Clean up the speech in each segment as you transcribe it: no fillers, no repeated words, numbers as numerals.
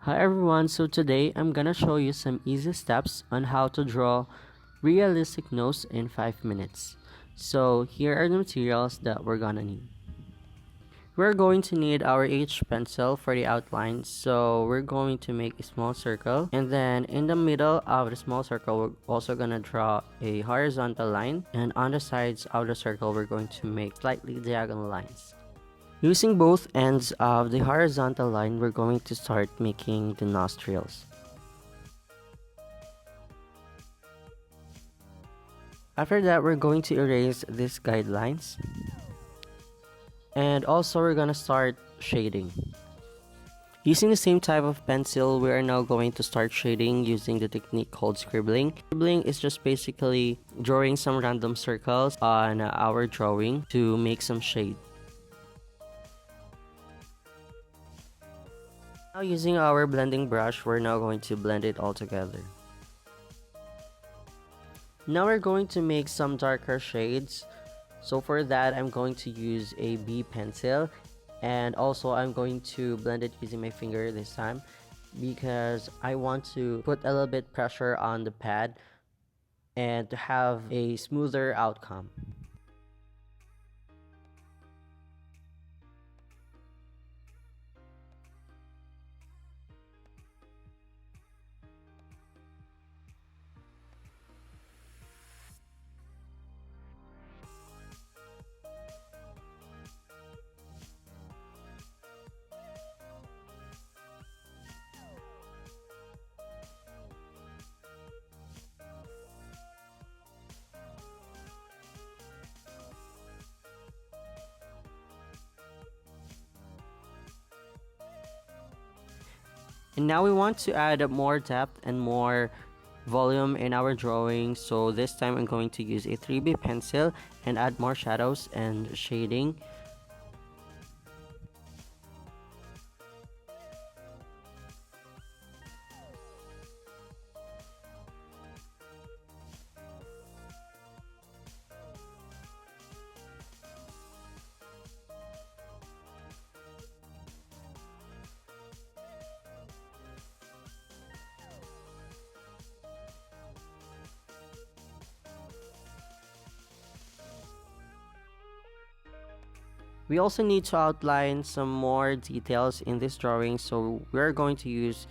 Hi everyone, so today I'm gonna show you some easy steps on how to draw realistic nose in 5 minutes. So here are the materials that we're gonna need. We're going to need our H pencil for the outline, so we're going to make a small circle, and then in the middle of the small circle we're also gonna draw a horizontal line, and on the sides of the circle we're going to make slightly diagonal lines. Using both ends of the horizontal line, we're going to start making the nostrils. After that, we're going to erase these guidelines. And also, we're gonna start shading. Using the same type of pencil, we are now going to start shading using the technique called scribbling. Scribbling is just basically drawing some random circles on our drawing to make some shade. Now using our blending brush, we're now going to blend it all together. Now we're going to make some darker shades. So for that, I'm going to use a B pencil, and also I'm going to blend it using my finger this time because I want to put a little bit pressure on the pad and to have a smoother outcome. And now we want to add more depth and more volume in our drawing, so this time I'm going to use a 3B pencil and add more shadows and shading. We also need to outline some more details in this drawing, so we're going to use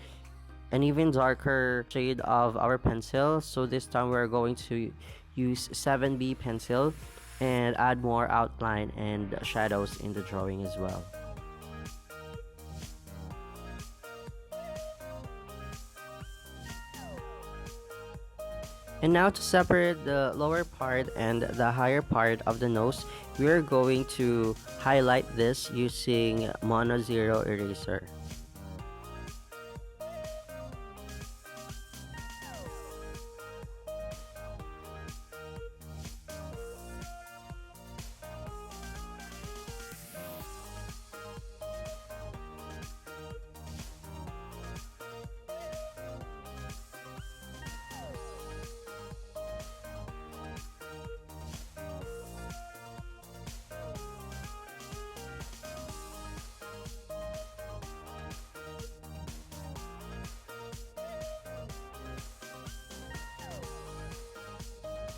an even darker shade of our pencil. So this time we're going to use 7B pencil and add more outline and shadows in the drawing as well. And now to separate the lower part and the higher part of the nose, we're going to highlight this using Mono Zero Eraser.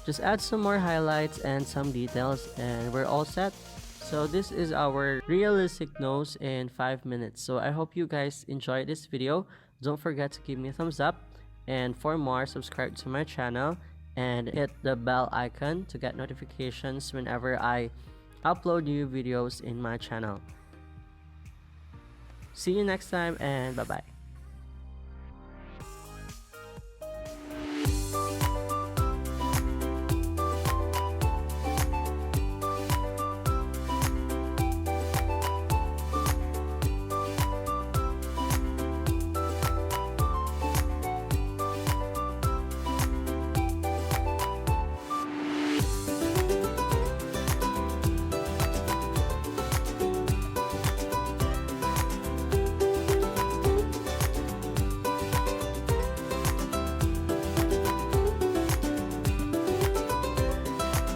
Just add some more highlights and some details and we're all set. So this is our realistic nose in 5 minutes. So I hope you guys enjoyed this video. Don't forget to give me a thumbs up, and for more, subscribe to my channel and hit the bell icon to get notifications whenever I upload new videos in my channel. See you next time, and bye bye.